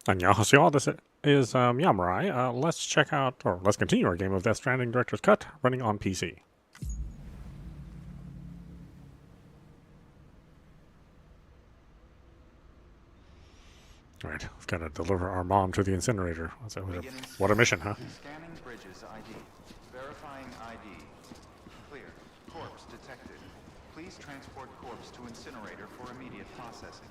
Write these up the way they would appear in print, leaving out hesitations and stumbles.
Annyeonghaseyo, this is meowmurai. Let's check out, or let's continue our game of Death Stranding Director's Cut, running on PC. Alright, we've got to deliver our mom to the incinerator. What a mission, huh? Scanning Bridges ID. Verifying ID. Clear. Corpse detected. Please transport corpse to incinerator for immediate processing.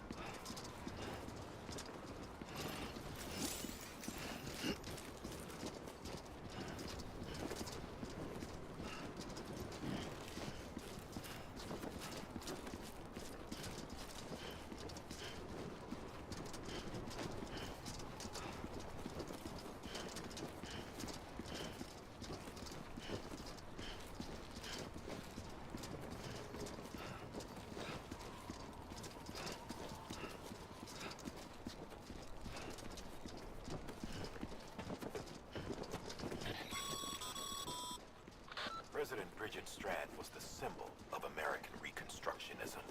President Bridget Strand was the symbol of American Reconstructionism.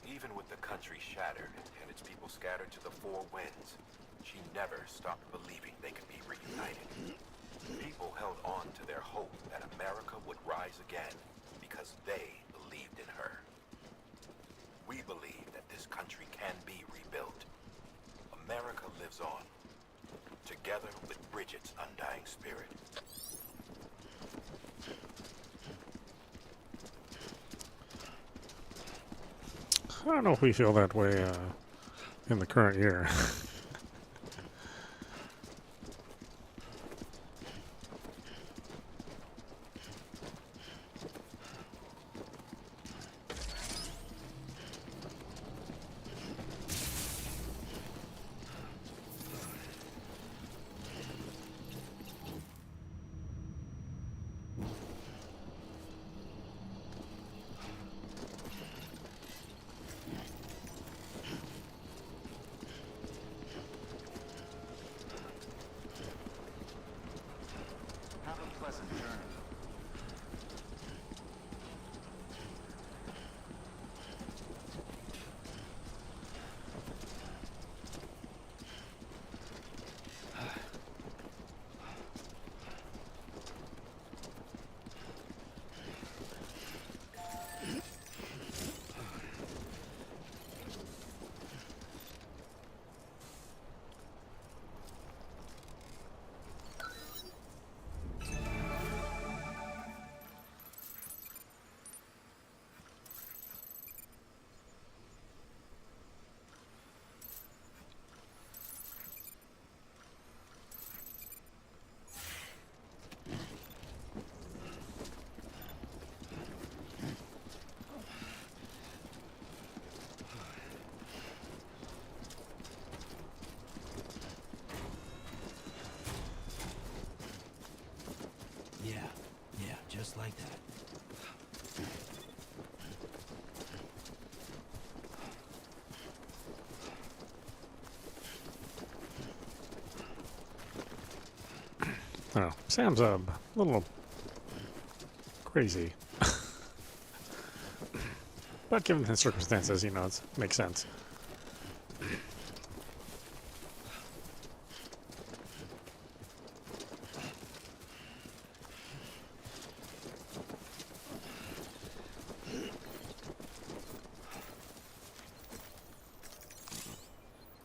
Even with the country shattered and its people scattered to the four winds, she never stopped believing they could be reunited. People held on to their hope that America would rise again because they believed in her. We believe that this country can be rebuilt. America lives on, together with Bridget's undying spirit. I don't know if we feel that way in the current year. Have a pleasant journey. Yeah, just like that. Oh, Sam's a little crazy. But given the circumstances, you know, it makes sense.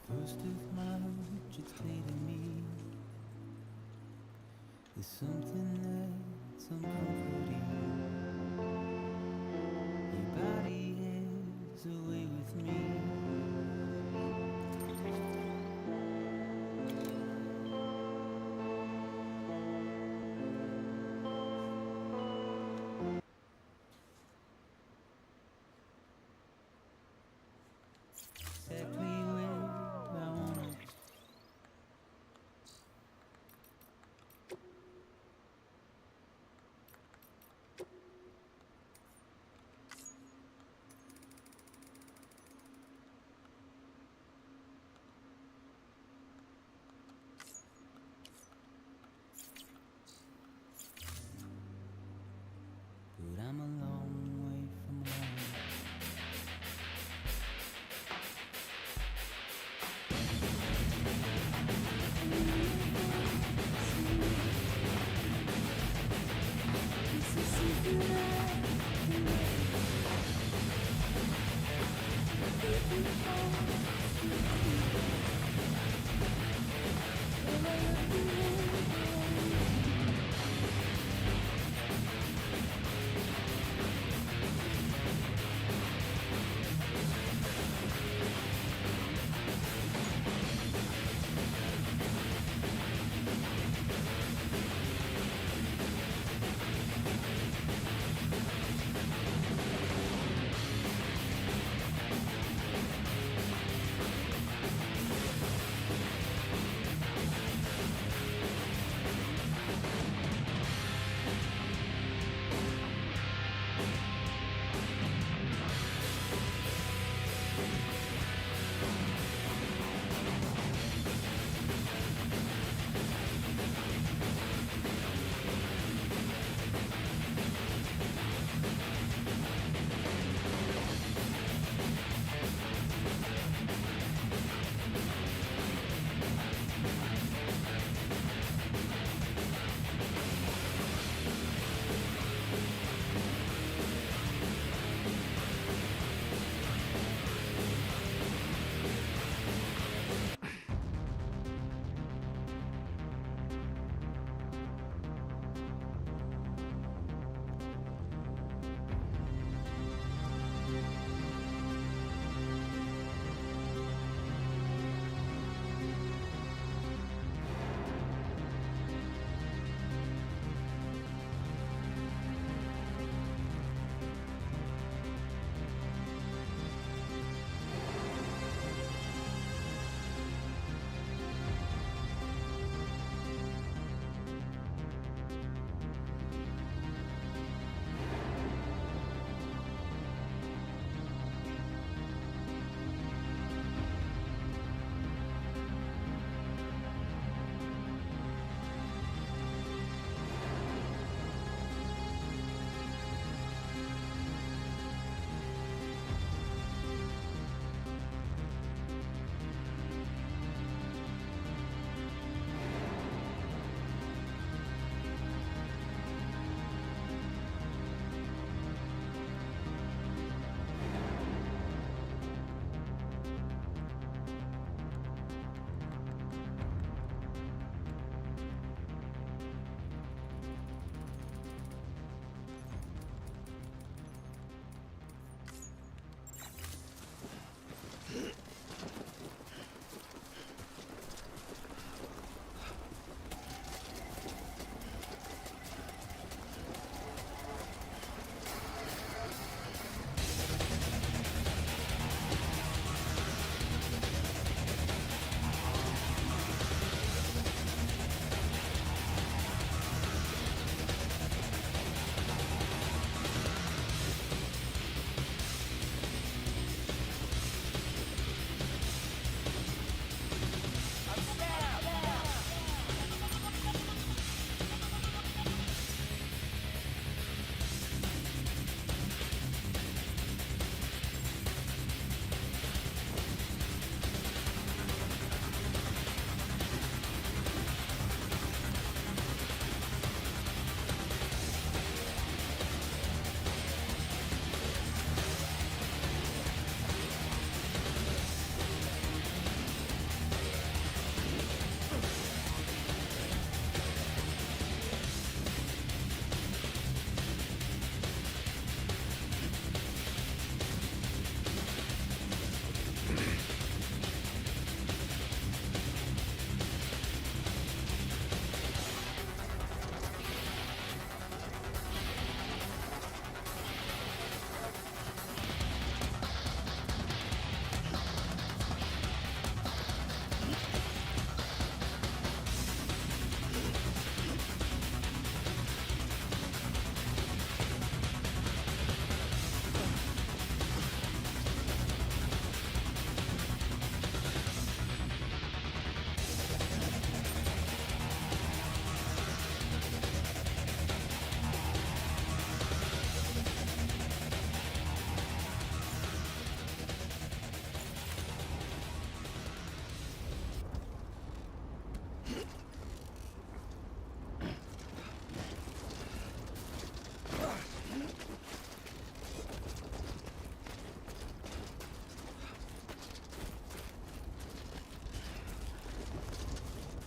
First of March, it's clear to me there's something that's uncomforting. Your body is away with me.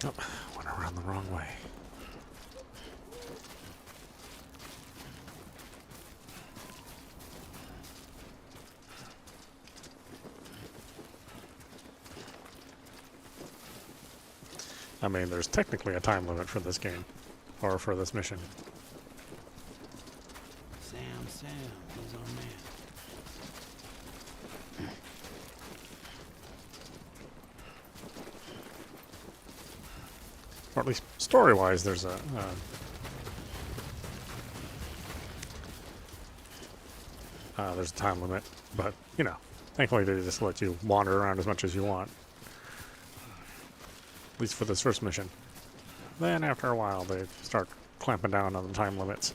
Oh, went around the wrong way. I mean, there's technically a time limit for this game, or for this mission. Sam, he's our man. Or at least story-wise, there's a time limit. But, you know, thankfully they just let you wander around as much as you want. At least for this first mission. Then after a while, they start clamping down on the time limits.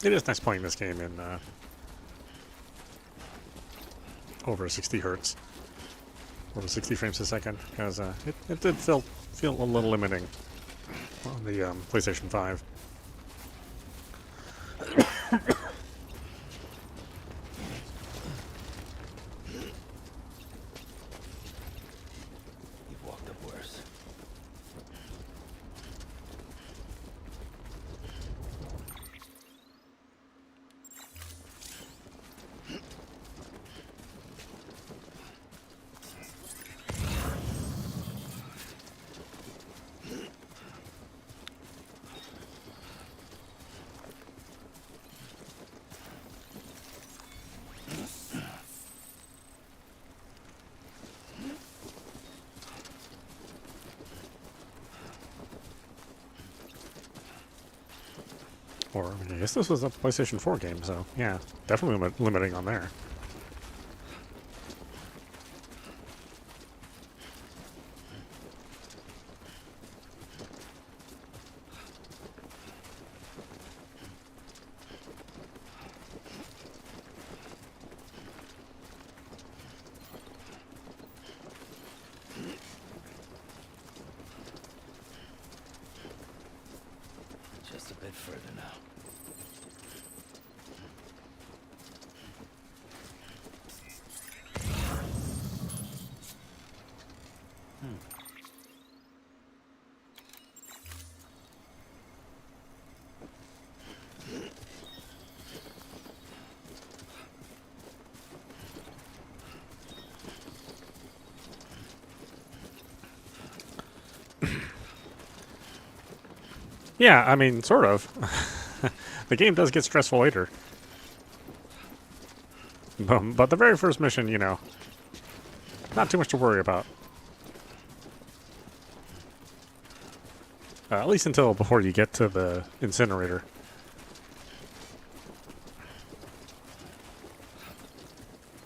It is nice playing this game in over 60 hertz, over 60 frames a second, because it did feel a little limiting on the PlayStation 5. You've walked up worse. Or, I mean, I guess this was a PlayStation 4 game, so yeah, definitely limiting on there. Just a bit further now. Yeah, I mean, sort of. The game does get stressful later. But the very first mission, you know, not too much to worry about. At least until before you get to the incinerator.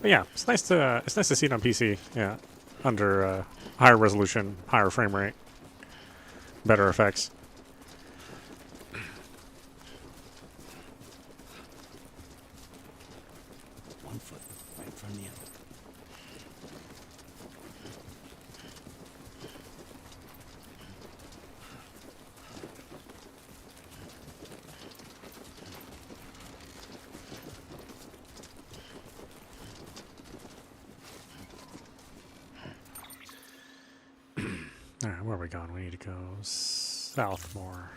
But yeah, it's nice to see it on PC. Yeah, under higher resolution, higher frame rate. better effects. One foot right in front of the other. Alright, where are we going? We need to go south more.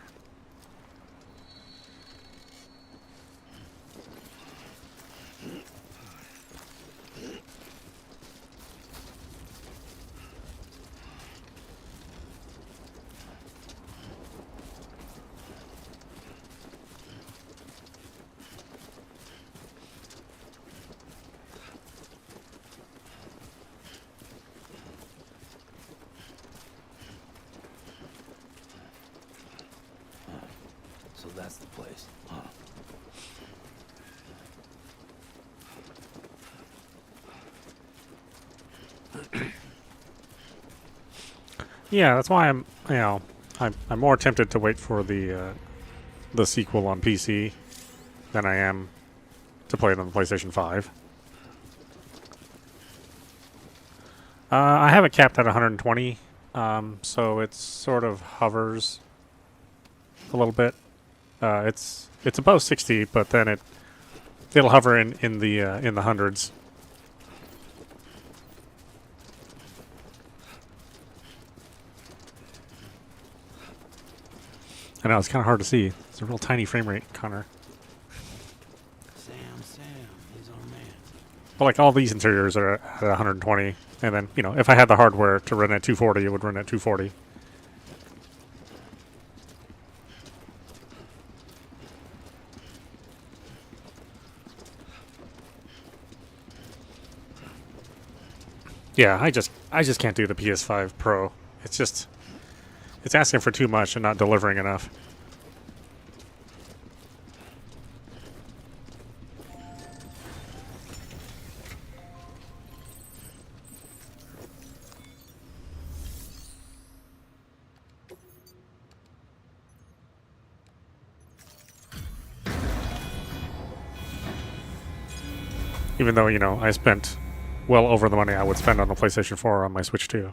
So that's the place. Huh. Yeah, that's why I'm more tempted to wait for the sequel on PC than I am to play it on the PlayStation 5. I have it capped at 120, so it sort of hovers a little bit. It's above 60, but then it'll hover in the hundreds. I know it's kind of hard to see. It's a real tiny frame rate, Connor. Sam, he's our man. But like all these interiors are at 120, and then if I had the hardware to run at 240, it would run at 240. Yeah, I just can't do the PS5 Pro. It's asking for too much and not delivering enough. Even though, I spent well over the money I would spend on the PlayStation 4 on my Switch 2.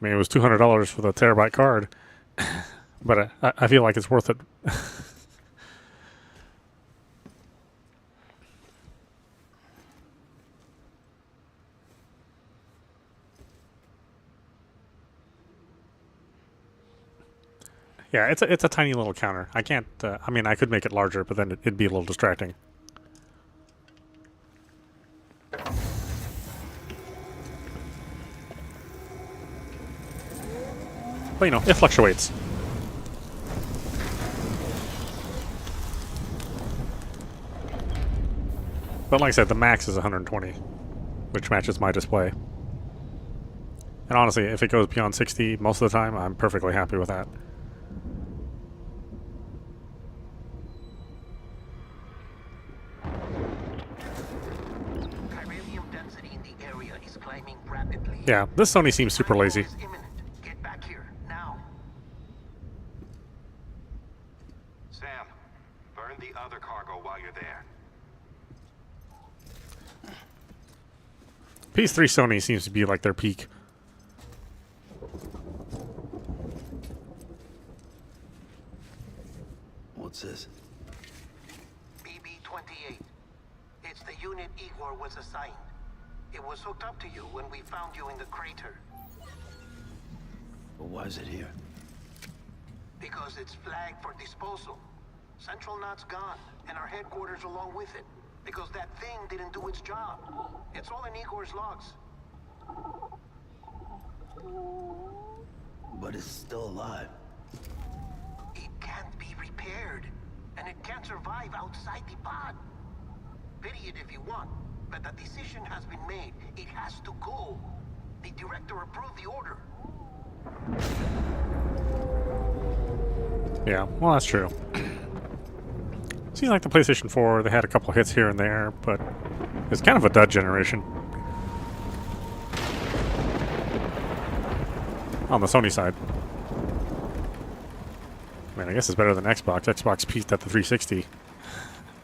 I mean, it was $200 for the terabyte card, but I feel like it's worth it. Yeah, it's a tiny little counter. I can't. I mean, I could make it larger, but then it'd be a little distracting. But it fluctuates. But like I said, the max is 120, which matches my display. And honestly, if it goes beyond 60 most of the time, I'm perfectly happy with that. Density in the area is climbing rapidly. Yeah, this Sony seems super lazy. Get back here now. Sam, burn the other cargo while you're there. PS3 Sony seems to be like their peak. What's this? BB-28. It's the unit Igor was assigned. It was hooked up to you when we found you in the crater. But why is it here? Because it's flagged for disposal. Central Knot's gone, and our headquarters along with it. Because that thing didn't do its job. It's all in Igor's logs. But it's still alive. It can't be repaired, and it can't survive outside the pod. Pity it if you want, but the decision has been made. It has to go. The director approved the order. Yeah, well, that's true. Seems like the PlayStation 4, they had a couple hits here and there, but it's kind of a dud generation. on the Sony side. I mean, I guess it's better than Xbox. Xbox peaked at the 360.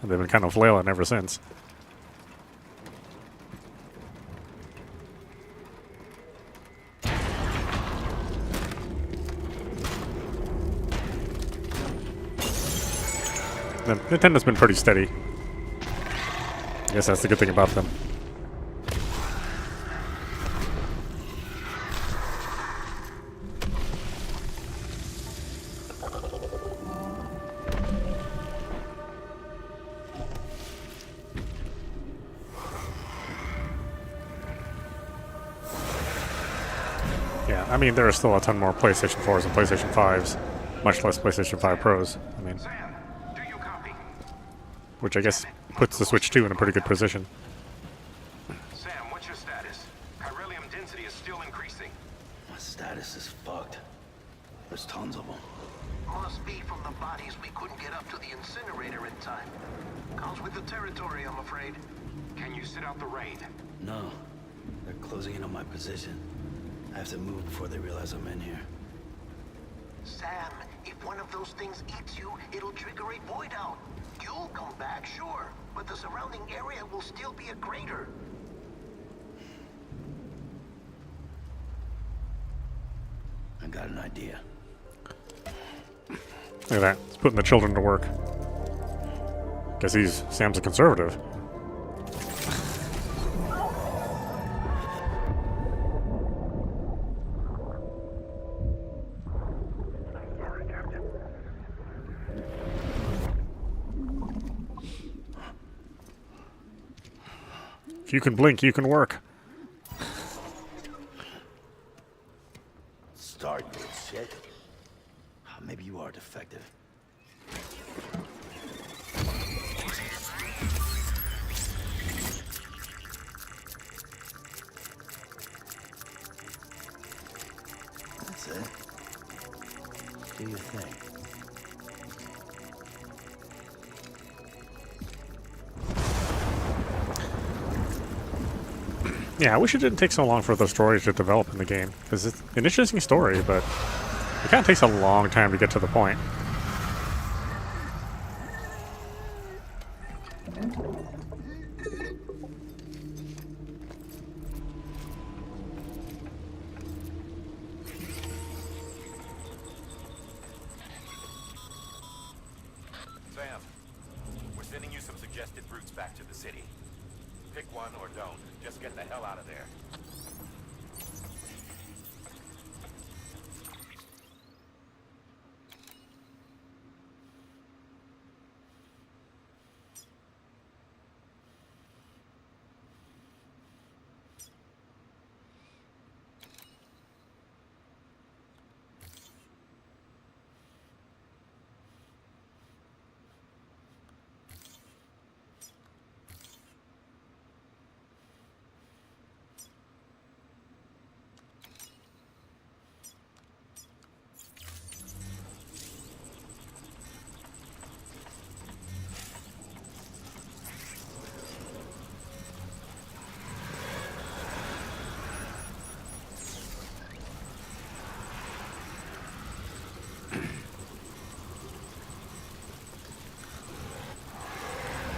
And they've been kind of flailing ever since. Nintendo's been pretty steady. I guess that's the good thing about them. Yeah, I mean, there are still a ton more PlayStation 4s and PlayStation 5s, much less PlayStation 5 Pros. I mean, Sam, do you copy? which I guess puts the Switch 2 in a pretty good position. Sam, what's your status? Chiralium density is still increasing. My status is fucked. There's tons of them. Must be from the bodies we couldn't get up to the incinerator in time. Comes with the territory, I'm afraid. Can you sit out the rain? No. They're closing in on my position. I have to move before they realize I'm in here. Sam, if one of those things eats you, it'll trigger a void out. You'll come back, sure, but the surrounding area will still be a crater. I got an idea. Look at that. He's putting the children to work. Guess Sam's a conservative. If you can blink, you can work. Start, you shit. Maybe you are defective. That's it. Do your thing. Yeah, I wish it didn't take so long for the story to develop in the game, because it's an interesting story, but it kind of takes a long time to get to the point. Sam, we're sending you some suggested routes back to the city. Pick one or don't. Just get the hell out of there.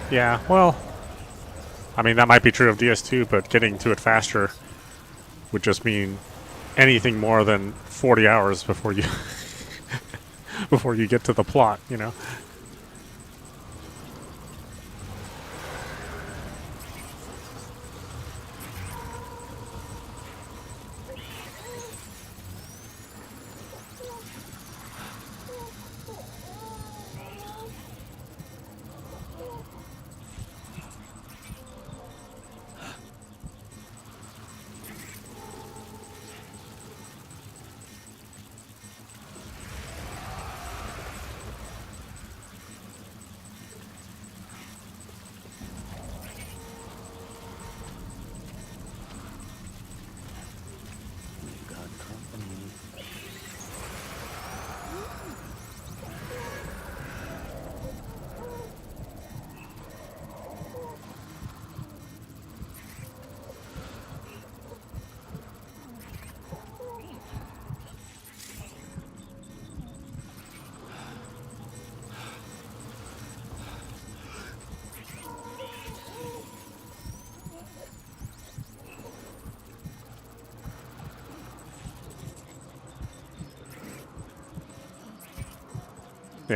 Yeah, well, I mean, that might be true of DS2, but getting to it faster would just mean anything more than 40 hours before you before you get to the plot, you know?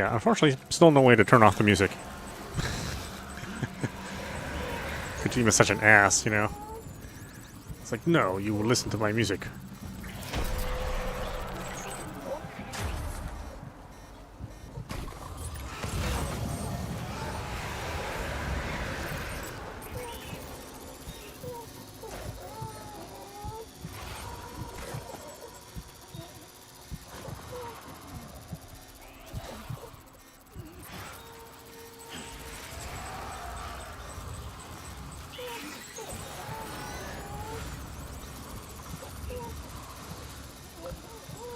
Yeah, unfortunately, still no way to turn off the music. Kojima's such an ass, you know? It's like, no, you will listen to my music.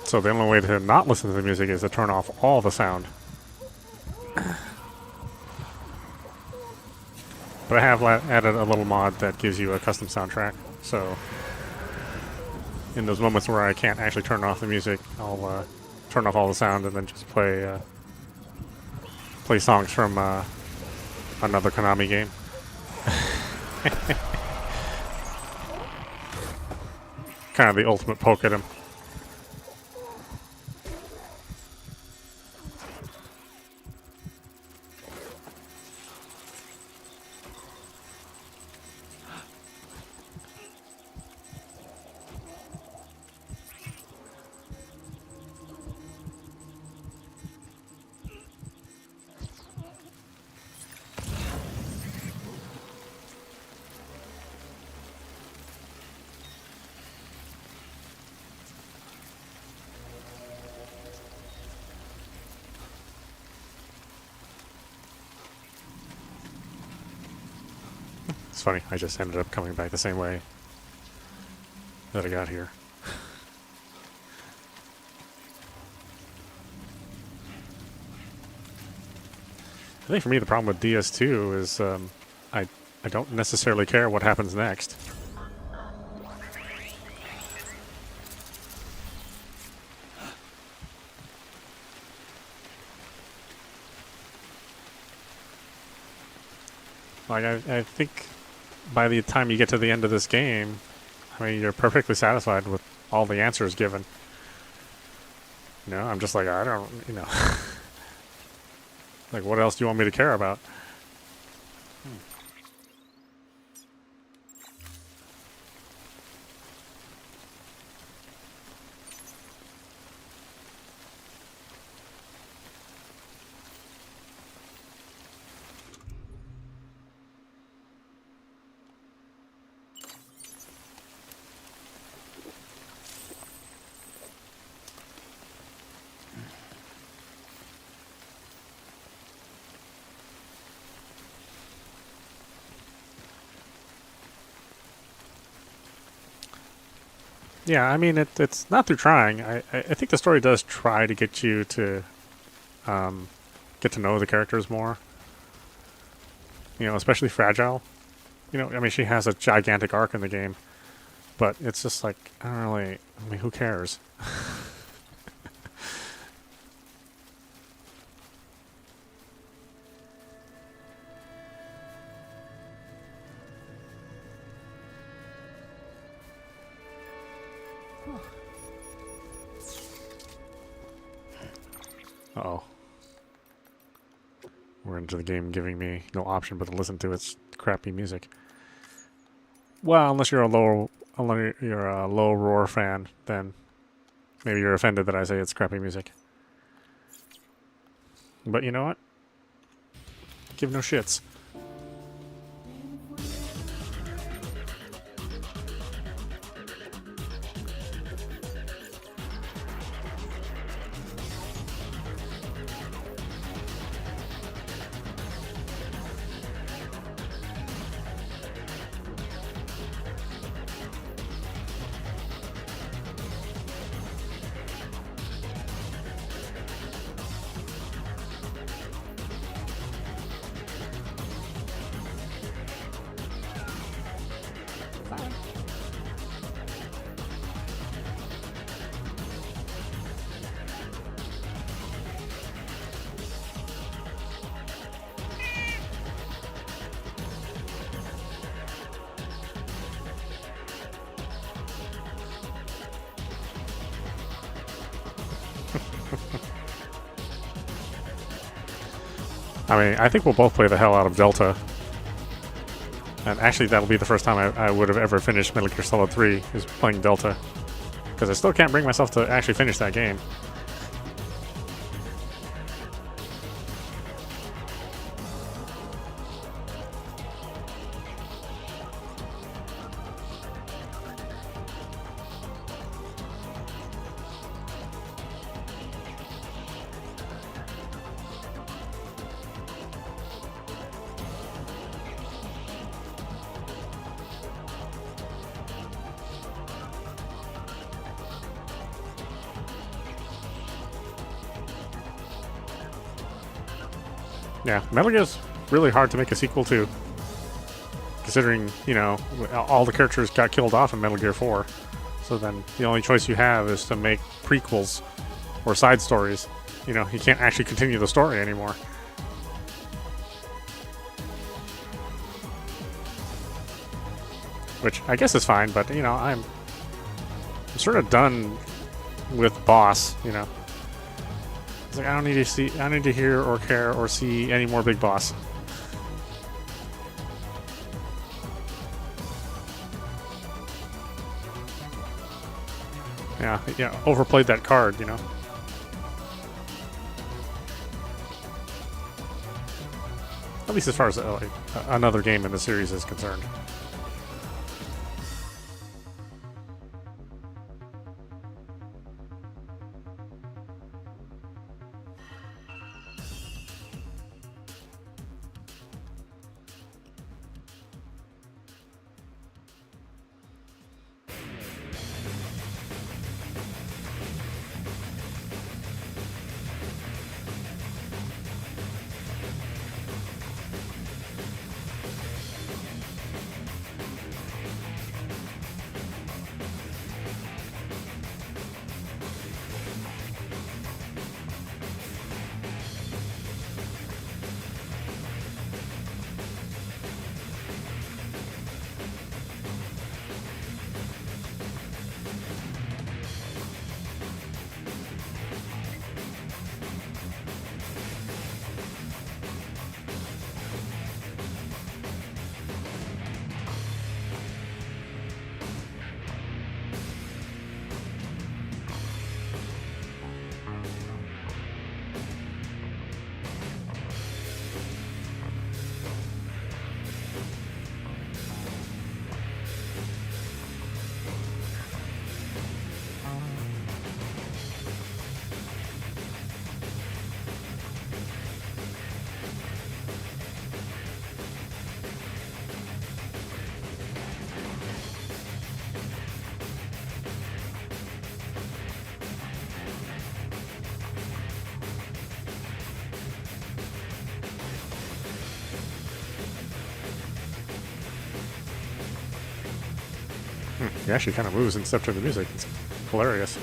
So the only way to not listen to the music is to turn off all the sound. But I have added a little mod that gives you a custom soundtrack. So in those moments where I can't actually turn off the music, I'll turn off all the sound and then just play songs from another Konami game. Kind of the ultimate poke at him. It's funny, I just ended up coming back the same way that I got here. I think for me the problem with DS2 is I don't necessarily care what happens next. Like I think by the time you get to the end of this game, I mean, you're perfectly satisfied with all the answers given. You know, I'm just like, I don't, you know. Like, what else do you want me to care about? Yeah, I mean, it's not through trying. I think the story does try to get you to get to know the characters more. You know, especially Fragile. You know, I mean, she has a gigantic arc in the game, but it's just like, I don't really, I mean, who cares? Uh-oh. We're into the game giving me no option but to listen to its crappy music. Well, unless you're a low roar fan, then maybe you're offended that I say it's crappy music. But you know what? Give no shits. I mean, I think we'll both play the hell out of Delta. And actually, that'll be the first time I would have ever finished Metal Gear Solid 3, is playing Delta. Because I still can't bring myself to actually finish that game. Yeah, Metal Gear's really hard to make a sequel to. Considering, you know, all the characters got killed off in Metal Gear 4. So then the only choice you have is to make prequels or side stories. You know, you can't actually continue the story anymore. Which I guess is fine, but, you know, I'm sort of done with Boss, you know. It's like, I don't need to hear or care or see any more Big Boss. Yeah, overplayed that card, you know. At least as far as another game in the series is concerned. He actually kind of moves in step to the music. It's hilarious.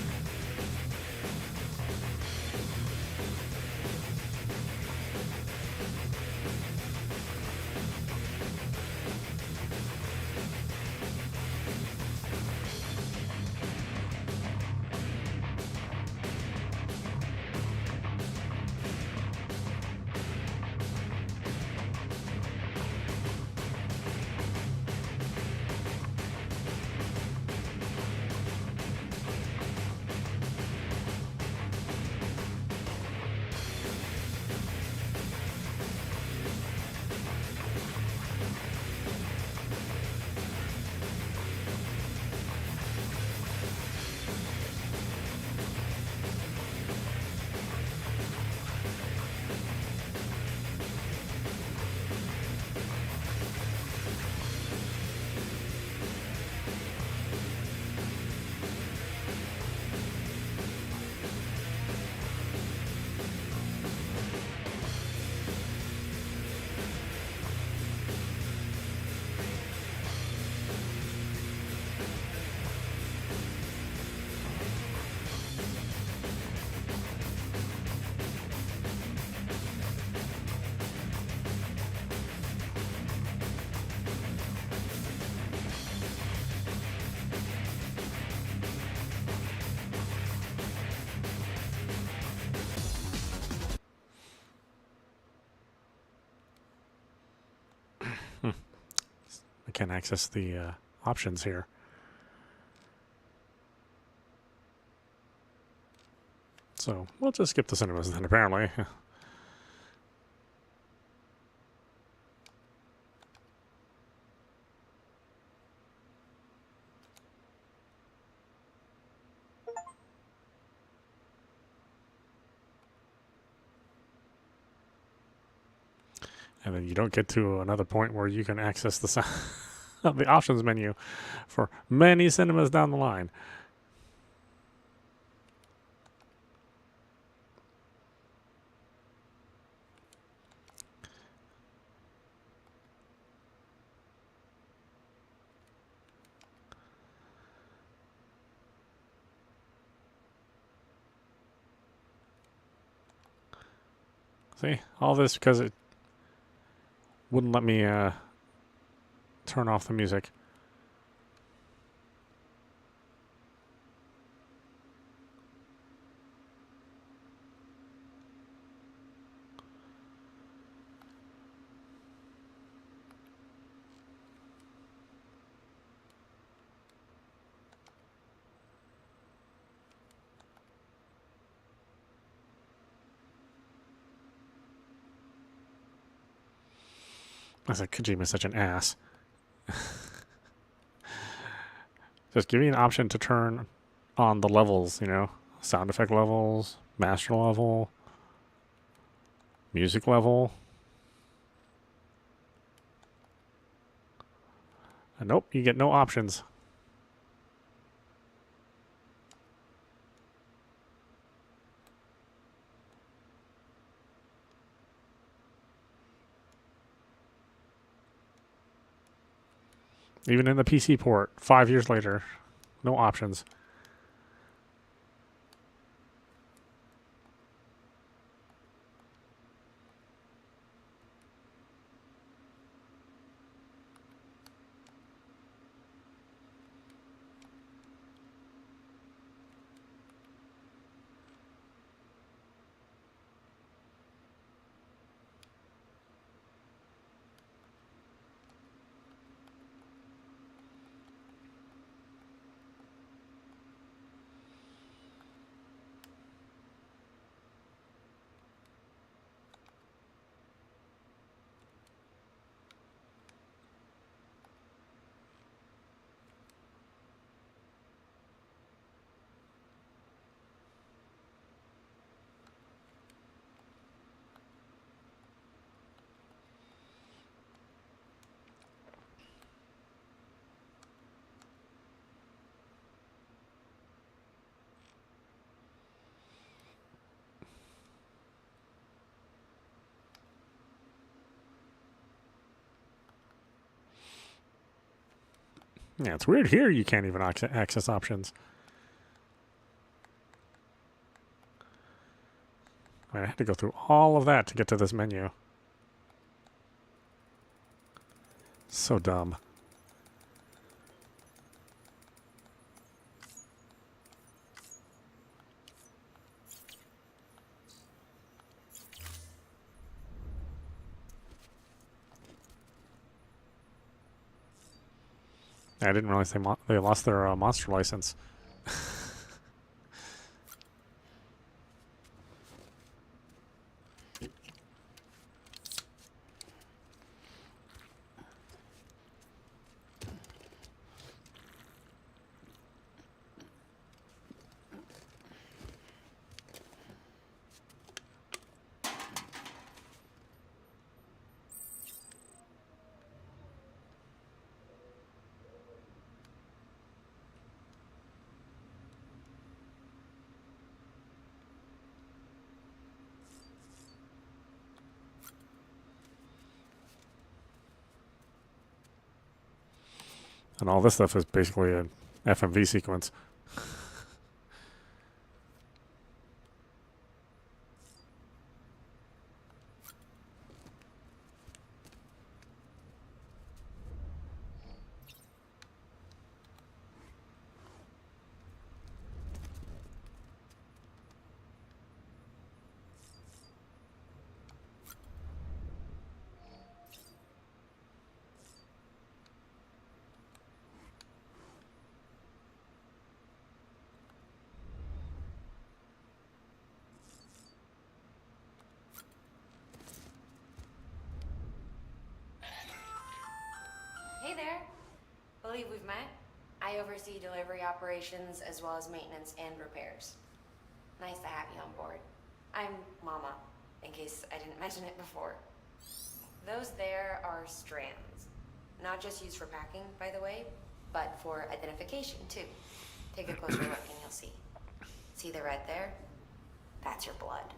can't access the options here. So we'll just skip the cinemas then, apparently. And then you don't get to another point where you can access the options menu for many cinemas down the line. See, all this because it wouldn't let me turn off the music. I said Kojima's such an ass. Just give me an option to turn on the levels, you know, sound effect levels, master level, music level. And nope, you get no options. Even in the PC port, 5 years later, no options. Yeah, it's weird here you can't even access options. I had to go through all of that to get to this menu. So dumb. I didn't realize they lost their monster license. And all this stuff is basically an FMV sequence. Hey there. Believe we've met. I oversee delivery operations as well as maintenance and repairs. Nice to have you on board. I'm Mama, in case I didn't mention it before. Those there are strands. Not just used for packing, by the way, but for identification too. Take a closer look and you'll see. See the red there? That's your blood.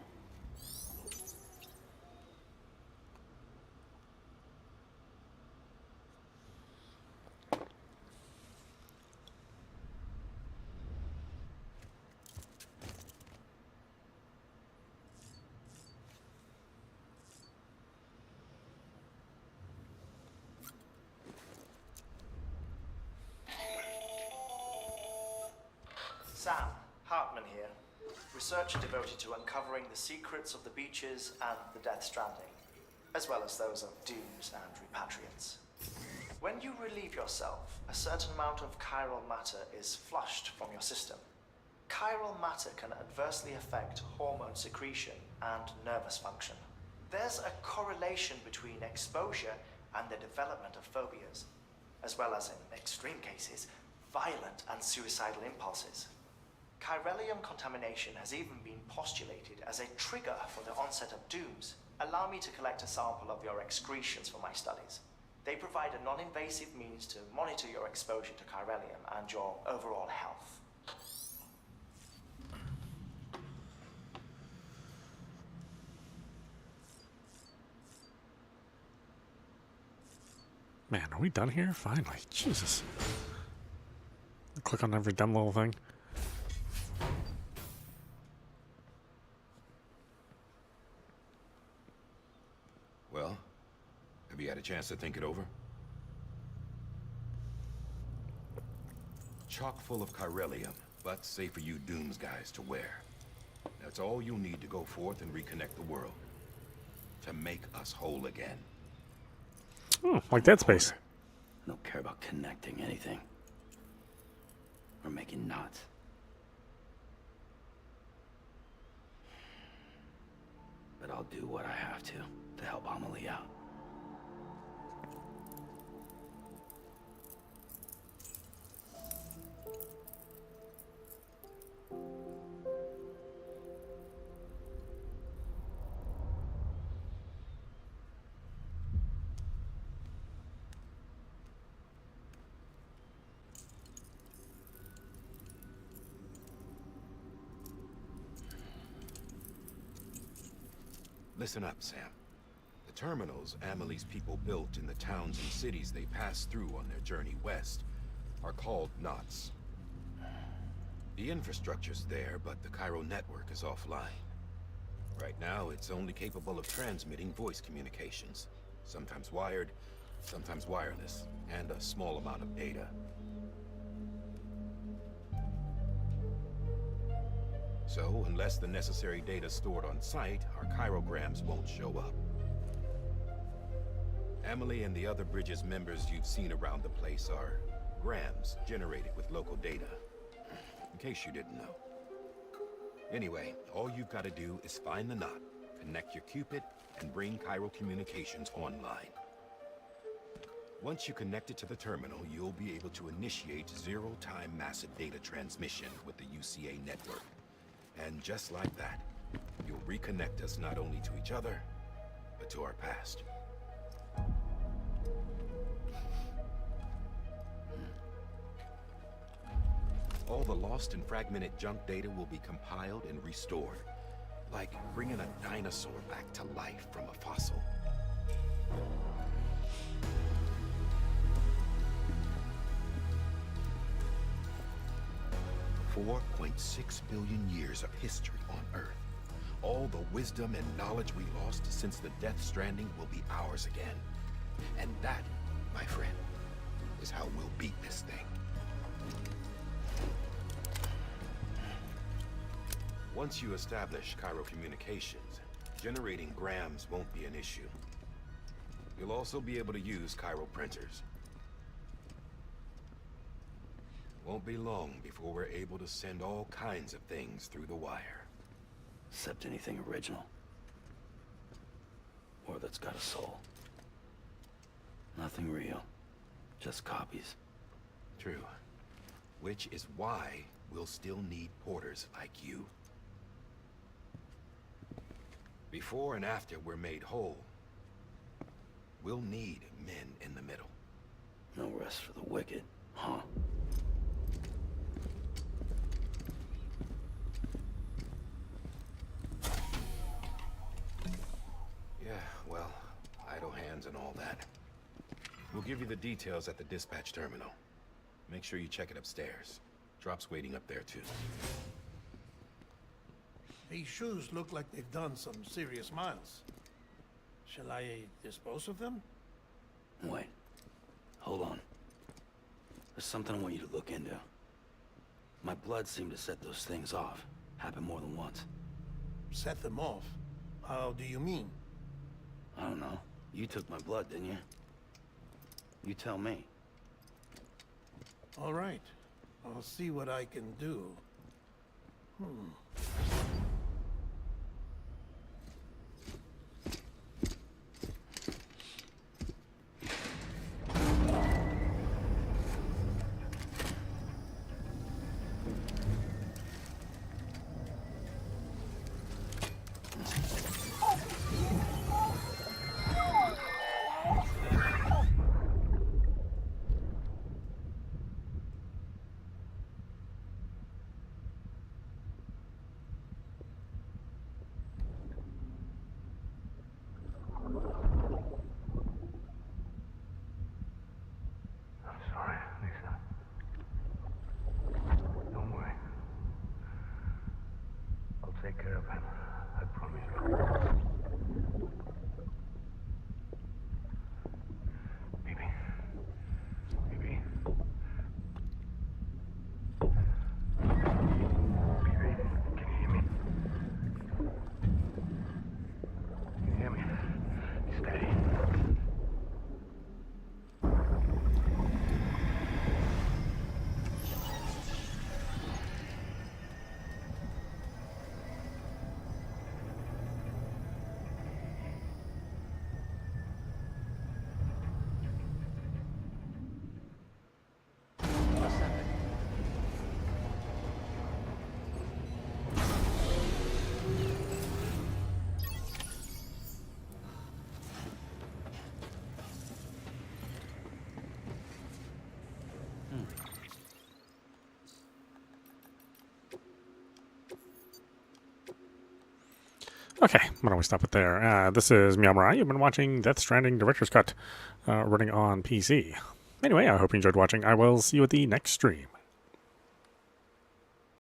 Sam, Hartman here, researcher devoted to uncovering the secrets of the beaches and the Death Stranding, as well as those of dooms and repatriates. When you relieve yourself, a certain amount of chiral matter is flushed from your system. Chiral matter can adversely affect hormone secretion and nervous function. There's a correlation between exposure and the development of phobias, as well as, in extreme cases, violent and suicidal impulses. Chiralium contamination has even been postulated as a trigger for the onset of dooms. Allow me to collect a sample of your excretions for my studies. They provide a non-invasive means to monitor your exposure to chiralium and your overall health. Man, are we done here? Finally. Jesus. Click on every dumb little thing. Well, have you had a chance to think it over? Chock full of chiralium, but safe for you Dooms guys to wear. That's all you'll need to go forth and reconnect the world. To make us whole again. Oh, like Dead Space. I don't care about connecting anything. Or making knots. But I'll do what I have to help Amelie out. Listen up, Sam. The terminals Amelie's people built in the towns and cities they passed through on their journey west are called knots. The infrastructure's there, but the Cairo network is offline. Right now, it's only capable of transmitting voice communications. Sometimes wired, sometimes wireless, and a small amount of data. So, unless the necessary data stored on site, our chirograms won't show up. Amelie and the other Bridges members you've seen around the place are grams generated with local data. In case you didn't know. Anyway, all you've got to do is find the knot, connect your Cupid, and bring Cairo communications online. Once you connect it to the terminal, you'll be able to initiate zero-time massive data transmission with the UCA network. And just like that, you'll reconnect us not only to each other, but to our past. All the lost and fragmented junk data will be compiled and restored, like bringing a dinosaur back to life from a fossil. $4.6 billion years of history on Earth. All the wisdom and knowledge we lost since the Death Stranding will be ours again. And that, my friend, is how we'll beat this thing. Once you establish Cairo communications, generating grams won't be an issue. You'll also be able to use Cairo printers. Won't be long before we're able to send all kinds of things through the wire. Except anything original. Or that's got a soul. Nothing real. just copies. True. Which is why we'll still need porters like you. Before and after we're made whole, we'll need men in the middle. No rest for the wicked, huh? Yeah, well, idle hands and all that. We'll give you the details at the dispatch terminal. Make sure you check it upstairs. Drop's waiting up there, too. These shoes look like they've done some serious miles. Shall I dispose of them? Wait. Hold on. There's something I want you to look into. My blood seemed to set those things off. Happened more than once. Set them off? How do you mean? I don't know. You took my blood, didn't you? You tell me. All right. I'll see what I can do. I'm sorry, Lisa. Don't worry. I'll take care of him. I promise you. Baby. Baby. Baby, can you hear me? Can you hear me? Steady. Okay, why don't we stop it there? This is meowmurai. You've been watching Death Stranding Director's Cut, running on PC. Anyway, I hope you enjoyed watching. I will see you at the next stream.